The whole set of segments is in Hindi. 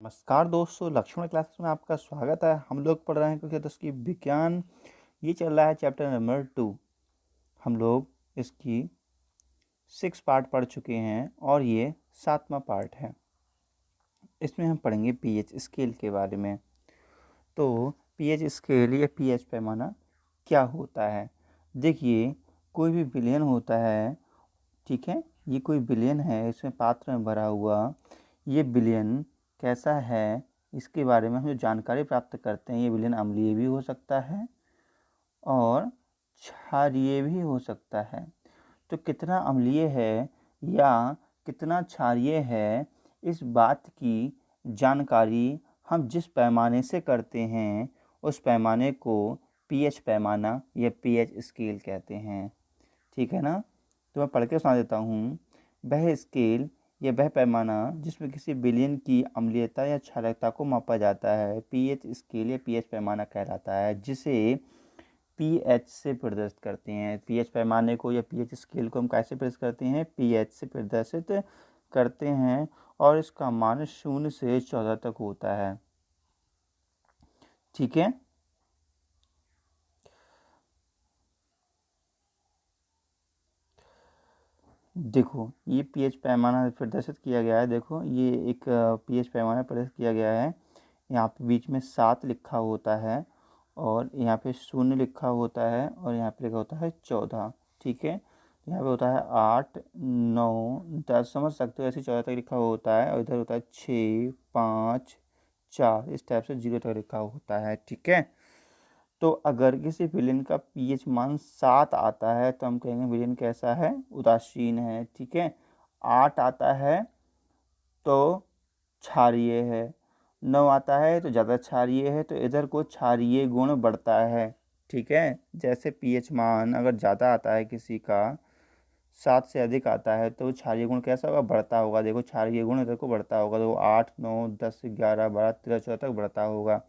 नमस्कार दोस्तों, लक्ष्मण क्लासेस में आपका स्वागत है। हम लोग पढ़ रहे हैं कक्षा 10 की विज्ञान। ये चल रहा है चैप्टर नंबर 2। हम लोग इसकी 6 पार्ट पढ़ चुके हैं और ये 7वां पार्ट है। इसमें हम पढ़ेंगे पीएच स्केल के बारे में। तो पीएच स्केल या पीएच पैमाना क्या होता है? देखिए, कोई भी विलयन होता है, ठीक है। ये कोई विलयन है, इसमें पात्र में भरा हुआ ये विलयन कैसा है, इसके बारे में हम जो जानकारी प्राप्त करते हैं। ये विलयन अम्लीय भी हो सकता है और क्षारीय भी हो सकता है। तो कितना अम्लीय है या कितना क्षारीय है, इस बात की जानकारी हम जिस पैमाने से करते हैं उस पैमाने को पीएच पैमाना या पीएच स्केल कहते हैं। ठीक है ना? तो मैं पढ़ के सुना देता हूँ। वह स्केल या वह पैमाना जिसमें किसी विलयन की अम्लीयता या क्षारकता को मापा जाता है पीएच स्केल या पीएच पैमाना कहलाता है, जिसे पीएच से प्रदर्शित करते हैं। पीएच पैमाने को या पीएच स्केल को हम कैसे प्रदर्शित करते हैं? पीएच से प्रदर्शित करते हैं और इसका मान 0 से 14 तक होता है। ठीक है। देखो, ये पीएच पैमाना प्रदर्शित किया गया है। देखो, ये एक पीएच पैमाना प्रदर्शित किया गया है। यहाँ पे बीच में 7 लिखा होता है और यहाँ पे 0 लिखा होता है और यहाँ पे लिखा होता है 14। ठीक है। यहाँ पे होता है 8, 9, 10, समझ सकते हो, ऐसे 14 तक लिखा होता है और इधर होता है 6, 5, 4, इस टाइप से 0 तक लिखा होता है। ठीक है। तो अगर किसी विलयन का पीएच मान 7 आता है तो हम कहेंगे विलयन कैसा है? उदासीन है। ठीक है। 8 आता है तो क्षारीय है। 9 आता है तो ज़्यादा क्षारीय है, तो इधर को क्षारीय गुण बढ़ता है। ठीक है। जैसे पीएच मान अगर ज़्यादा आता है किसी का, 7 से अधिक आता है, तो क्षारीय गुण कैसा होगा? बढ़ता होगा। देखो, क्षारीय गुण इधर को बढ़ता होगा, तो 8, 9, 10, 11, 12, 13, 14 तक बढ़ता होगा।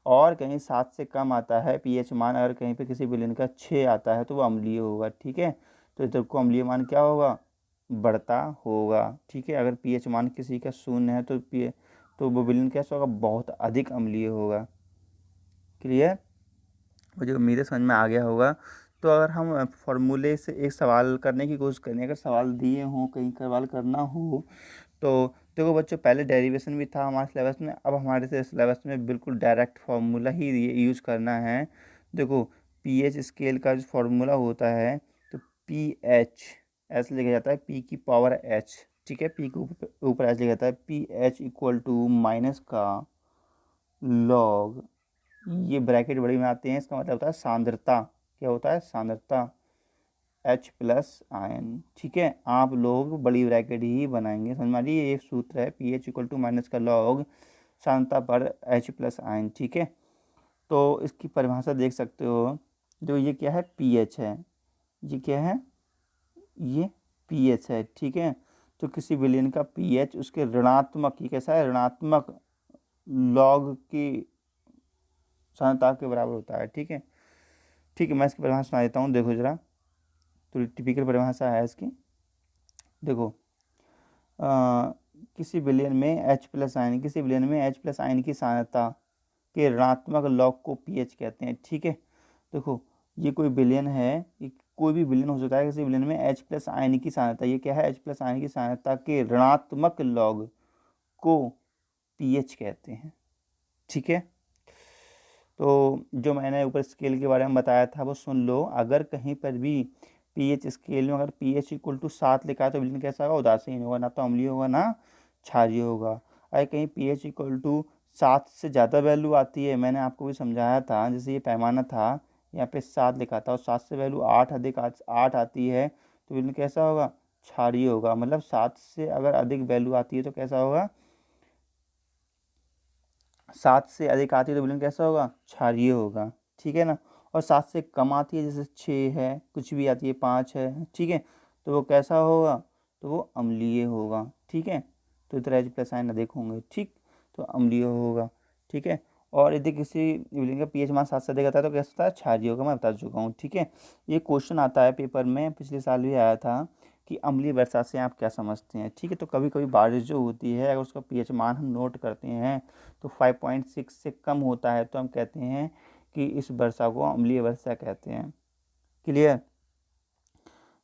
और कहीं 7 से कम आता है पीएच मान, अगर कहीं पे किसी विलयन का 6 आता है तो वो अम्लीय होगा। ठीक है। तो इधर को अम्लीय मान क्या होगा? बढ़ता होगा। ठीक है। अगर पीएच मान किसी का 0 है तो वो विलयन कैसा होगा? बहुत अधिक अम्लीय होगा। क्लियर? मुझे उम्मीद है समझ में आ गया होगा। तो अगर हम फॉर्मूले से एक सवाल करने की कोशिश करें, अगर सवाल दिए हों, कहीं सवाल करना हो, तो देखो बच्चों, पहले डेरिवेशन भी था हमारे सिलेबस में, अब हमारे से सिलेबस में बिल्कुल डायरेक्ट फार्मूला ही यूज़ करना है। देखो, पीएच स्केल का जो फार्मूला होता है, तो पीएच ऐसे लिखा जाता है, पी की पावर एच। ठीक है। पी के ऊपर एच लिखा जाता है। P H equal to minus का लॉग, ये ब्रैकेट बड़ी में आते हैं, इसका मतलब होता है सांद्रता। क्या होता है? सांद्रता H प्लस आयन। ठीक है। आप लोग बड़ी ब्रैकेट ही बनाएंगे, समझ में आ रही है? ये सूत्र है, P H equal to minus का लॉग सांद्रता पर H प्लस आयन। ठीक है। तो इसकी परिभाषा देख सकते हो। जो ये क्या है? पीएच है। ये क्या है? ये पीएच है। ठीक है। तो किसी विलयन का पीएच उसके ऋणात्मक, ये कैसा है? ऋणात्मक लॉग की सांद्रता के बराबर होता है। ठीक है। ठीक है, मैं इसकी परिभाषा सुना देता हूँ, देखो जरा। तो टिपिकल परिभाषा है इसकी। देखो, किसी विलयन में H प्लस आयन, किसी विलयन में H प्लस आयन की सांद्रता के ऋणात्मक लॉग को पीएच कहते हैं। ठीक है। देखो, ये कोई विलयन है, ये कोई भी विलयन हो सकता है। किसी विलयन में H प्लस आयन की सांद्रता, ये क्या है? H प्लस आयन की सांद्रता के ऋणात्मक लॉग को पीएच कहते हैं। ठीक है। तो जो मैंने ऊपर स्केल के बारे में बताया था वो सुन लो। अगर कहीं पर भी पीएच स्केल में अगर पीएच इक्वल टू 7 लिखा है तो विलयन कैसा होगा? उदासीन होगा, ना तो अम्लीय होगा ना क्षारीय होगा। अगर कहीं पीएच इक्वल टू 7 से ज़्यादा वैल्यू आती है, मैंने आपको भी समझाया था, जैसे ये पैमाना था, यहाँ पे 7 लिखा था और 7 से वैल्यू 8 अधिक 8 आती है तो विलयन कैसा होगा? क्षारीय होगा। मतलब 7 से अगर अधिक वैल्यू आती है तो कैसा होगा? 7 से अधिक आती है तो विलयन कैसा होगा? क्षारीय होगा। ठीक है ना। और 7 से कम आती है, जैसे 6 है, कुछ भी आती है, 5 है, ठीक है, तो वो कैसा होगा? तो वो अम्लीय होगा। ठीक है। तो इधर H प्लस आयन अधिक होंगे। ठीक। तो अम्लीय होगा। ठीक है। और यदि किसी विलयन का पीएच मान 7 से अधिक आता है तो कैसा होता है? क्षारीय होगा। मैं बता चुका हूँ। ठीक है। ये क्वेश्चन आता है पेपर में, पिछले साल भी आया था कि अम्लीय वर्षा से आप क्या समझते हैं। ठीक है, तो कभी कभी बारिश जो होती है अगर उसका पीएच मान हम नोट करते हैं तो 5.6 से कम होता है तो हम कहते हैं कि इस वर्षा को अम्लीय वर्षा कहते हैं। क्लियर।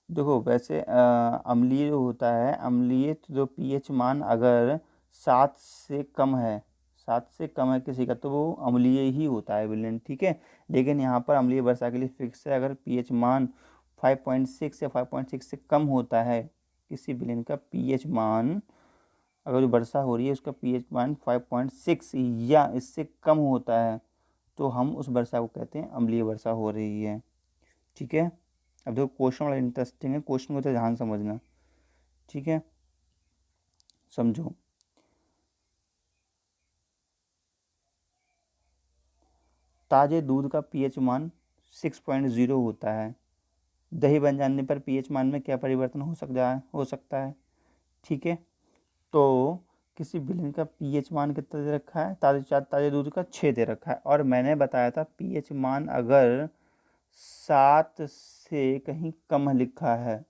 देखो वैसे अम्लीय जो होता है, अम्लीय तो जो पीएच मान अगर 7 से कम है, 7 से कम है किसी का, तो वो अम्लीय ही होता है विलेन। ठीक है, लेकिन यहाँ पर अम्लीय वर्षा के लिए फिक्स है, अगर पीएच मान 5.6 या 5.6 से कम होता है किसी विलेन का पीएच मान, अगर जो वर्षा हो रही है उसका पीएच मान 5.6 या इससे कम होता है तो हम उस वर्षा को कहते हैं अम्लीय वर्षा हो रही है। ठीक है, अब देखो क्वेश्चन बड़ा इंटरेस्टिंग है, क्वेश्चन को तो ध्यान समझना। ठीक है, समझो। ताजे दूध का पीएच मान 6.0 होता है, दही बन जाने पर पीएच मान में क्या परिवर्तन हो सकता है। ठीक है, तो किसी विलेन का पीएच मान कितना दे रखा है, ताजे दूध का 6 दे रखा है, और मैंने बताया था पीएच मान अगर 7 से कहीं कम लिखा है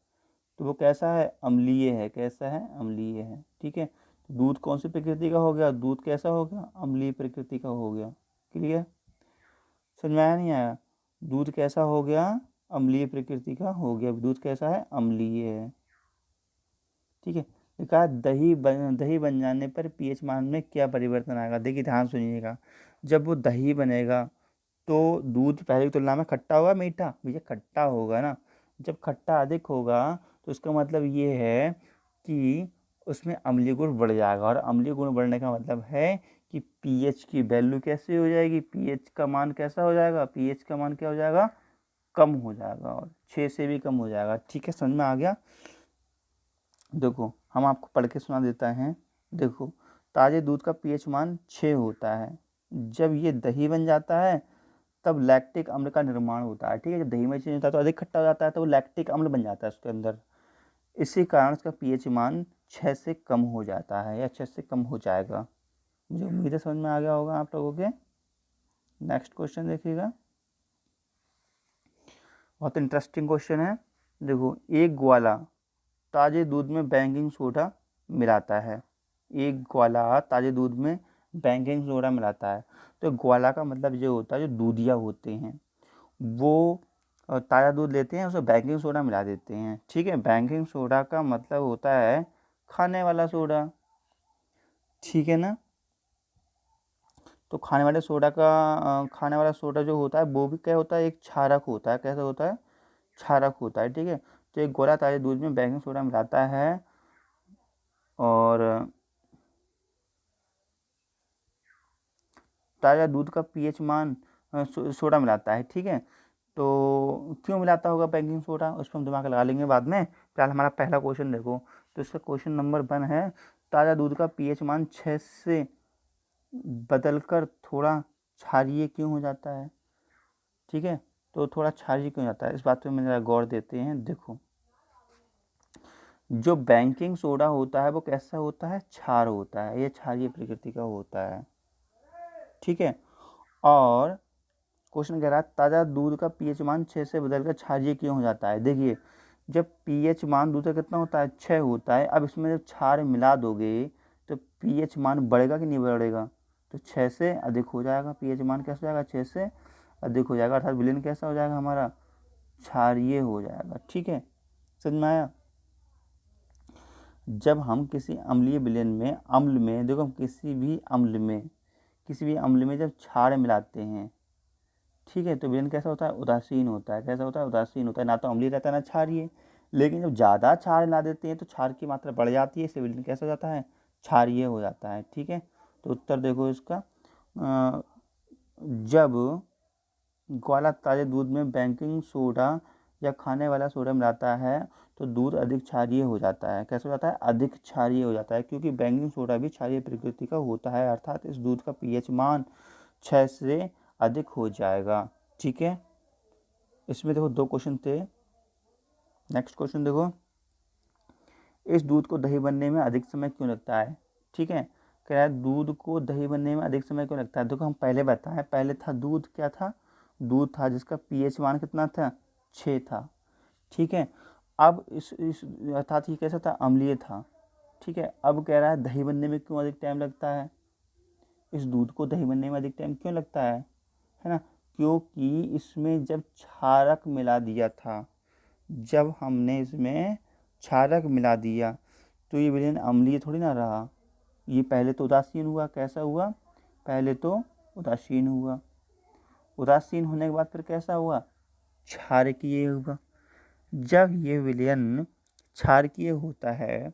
तो वो कैसा है, अम्लीय है। कैसा है, अम्लीय है। ठीक है, तो दूध कौन सी प्रकृति का हो गया, दूध कैसा हो गया, अम्लीय प्रकृति का हो गया। क्लियर, समझ में आया नहीं आया। दूध कैसा हो गया, अम्लीय प्रकृति का हो गया, दूध कैसा है, अम्लीय है। ठीक है, कहा दही बन जाने पर पीएच मान में क्या परिवर्तन आएगा। देखिए ध्यान सुनिएगा, जब वो दही बनेगा तो दूध पहले की तुलना में खट्टा होगा मीठा, भैया खट्टा होगा ना। जब खट्टा अधिक होगा तो इसका मतलब ये है कि उसमें अम्लीय गुण बढ़ जाएगा, और अम्लीय गुण बढ़ने का मतलब है कि पीएच की वैल्यू कैसे हो जाएगी, पीएच का मान कैसा हो जाएगा, पीएच का मान क्या हो जाएगा, कम हो जाएगा, और 6 से भी कम हो जाएगा। ठीक है, समझ में आ गया। देखो हम आपको पढ़ के सुना देता हैं। देखो ताजे दूध का पीएच मान 6 होता है, जब ये दही बन जाता है तब लैक्टिक अम्ल का निर्माण होता है। ठीक है, जब दही में चेंज होता है तो अधिक खट्टा हो जाता है तो वो लैक्टिक अम्ल बन जाता है उसके अंदर, इसी कारण उसका पीएच मान 6 से कम हो जाता है या 6 से कम हो जाएगा। मुझे उम्मीद है समझ में आ गया होगा आप लोगों के। नेक्स्ट क्वेश्चन देखिएगा, बहुत इंटरेस्टिंग क्वेश्चन है। देखो एक ग्वाला ताजे दूध में बेकिंग सोडा मिलाता है, एक ग्वाला ताजे दूध में बेकिंग सोडा मिलाता है। तो ग्वाला का मतलब ये होता है जो दूधिया होते हैं वो ताज़ा दूध लेते हैं उसमें बेकिंग सोडा मिला देते हैं। ठीक है, बेकिंग सोडा का मतलब होता है खाने वाला सोडा। ठीक है ना, तो खाने वाला सोडा जो होता है वो भी क्या होता है, एक क्षारक होता है। कैसा होता है, क्षारक होता है। ठीक है, तो एक गोला ताजे दूध में बेकिंग सोडा मिलाता है और ताज़ा दूध का पीएच मान सोडा मिलाता है। ठीक है, तो क्यों मिलाता होगा बेकिंग सोडा, उस पर हम दिमाग लगा लेंगे बाद में। फिलहाल हमारा पहला क्वेश्चन देखो, तो इसका क्वेश्चन नंबर 1 है, ताज़ा दूध का पीएच मान 6 से बदलकर थोड़ा क्षारीय क्यों हो जाता है। ठीक है, तो थोड़ा क्षारीय क्यों जाता है, इस बात पे मैं ज़रा गौर देते हैं। देखो जो बेकिंग सोडा होता है वो कैसा होता है, क्षार होता है, ये क्षारीय प्रकृति का होता है। ठीक है, और क्वेश्चन कह रहा है ताज़ा दूध का पीएच मान 6 से बदलकर क्षारीय क्यों हो जाता है। देखिए जब पीएच मान दूध का कितना होता है, 6 होता है, अब इसमें जब क्षार मिला दोगे तो पीएच मान बढ़ेगा कि नहीं बढ़ेगा, तो 6 से अधिक हो जाएगा, पीएच मान कैसा हो जाएगा, 6 से अधिक हो जाएगा, अर्थात विलेन कैसा हो जाएगा हमारा, क्षारीय हो जाएगा। ठीक है, समझ में आया। जब हम किसी अम्लीय विलेन में अम्ल में देखो किसी भी अम्ल में जब क्षार मिलाते हैं, ठीक है, तो विलेन कैसा होता है, उदासीन होता है। कैसा होता है, उदासीन होता है, ना तो अम्लीय रहता है ना क्षारीय। लेकिन जब ज़्यादा क्षार मिला देते हैं तो क्षार की मात्रा बढ़ जाती है, इससे विलेन कैसा हो जाता है, क्षारीय हो जाता है। ठीक है, तो उत्तर देखो इसका, जब ग्वाला ताजे दूध में बेकिंग सोडा या खाने वाला सोडा मिलाता है तो दूध अधिक क्षारीय हो जाता है। कैसे हो जाता है, अधिक क्षारीय हो जाता है, क्योंकि बेकिंग सोडा भी क्षारीय प्रकृति का होता है, अर्थात इस दूध का पीएच मान 6 से अधिक हो जाएगा। ठीक है, इसमें देखो 2 क्वेश्चन थे। नेक्स्ट क्वेश्चन देखो, इस दूध को दही बनने में अधिक समय क्यों लगता है। ठीक है, कह रहा है दूध को दही बनने में अधिक समय क्यों लगता है। देखो हम पहले बताएं, पहले था दूध, क्या था, दूध था जिसका पीएच मान कितना था, 6 था। ठीक है, अब इस अर्थात ये कैसा था, अम्लीय था। ठीक है, अब कह रहा है दही बनने में क्यों अधिक टाइम लगता है, इस दूध को दही बनने में अधिक टाइम क्यों लगता है ना, क्योंकि इसमें जब क्षारक मिला दिया था, जब हमने इसमें क्षारक मिला दिया तो ये विलयन अम्लीय थोड़ी ना रहा, ये पहले तो उदासीन हुआ। कैसा हुआ, पहले तो उदासीन हुआ, उदासीन होने के बाद फिर कैसा हुआ, क्षारकीय हुआ। जब ये विलयन क्षारकीय होता है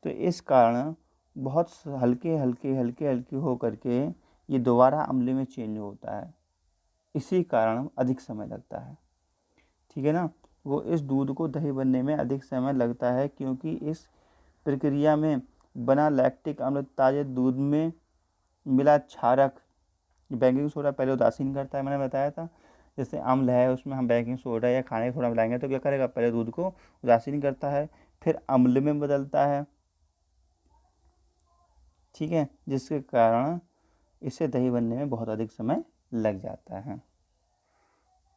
तो इस कारण बहुत हल्के हल्के हल्के हल्के हो करके ये दोबारा अम्ल में चेंज होता है, इसी कारण अधिक समय लगता है। ठीक है ना, वो इस दूध को दही बनने में अधिक समय लगता है क्योंकि इस प्रक्रिया में बना लैक्टिक अम्ल ताजे दूध में मिला क्षारक, बेकिंग सोडा पहले उदासीन करता है, मैंने बताया था। जैसे अम्ल है उसमें हम बेकिंग सोडा या खाने का सोडा मिलाएंगे तो क्या करेगा, पहले दूध को उदासीन करता है, फिर अम्ल में बदलता है। ठीक है, जिसके कारण इसे दही बनने में बहुत अधिक समय लग जाता है।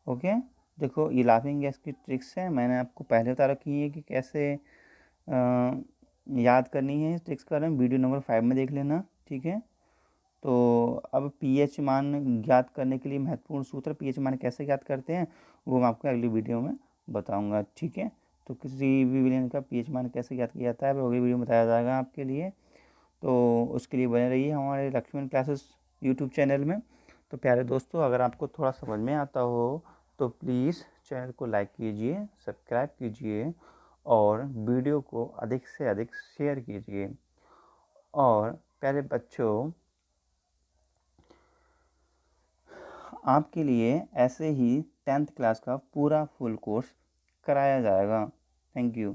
ओके, देखो ये लाफिंग गैस की ट्रिक्स है, मैंने आपको पहले बता रखी है कि कैसे याद करनी है। ट्रिक्स का वीडियो नंबर 5 में देख लेना। ठीक है, तो अब पीएच मान ज्ञात करने के लिए महत्वपूर्ण सूत्र, पीएच मान कैसे ज्ञात करते हैं वो मैं आपको अगली वीडियो में बताऊंगा। ठीक है, तो किसी भी विलयन का पीएच मान कैसे ज्ञात किया जाता है वो अगली वीडियो में बताया जाएगा आपके लिए। तो उसके लिए बने रहिए हमारे लक्ष्मण क्लासेस यूट्यूब चैनल में। तो प्यारे दोस्तों, अगर आपको थोड़ा समझ में आता हो तो प्लीज़ चैनल को लाइक कीजिए, सब्सक्राइब कीजिए और वीडियो को अधिक से अधिक शेयर कीजिए। और प्यारे बच्चों, आपके लिए ऐसे ही 10th क्लास का पूरा फुल कोर्स कराया जाएगा। Thank you.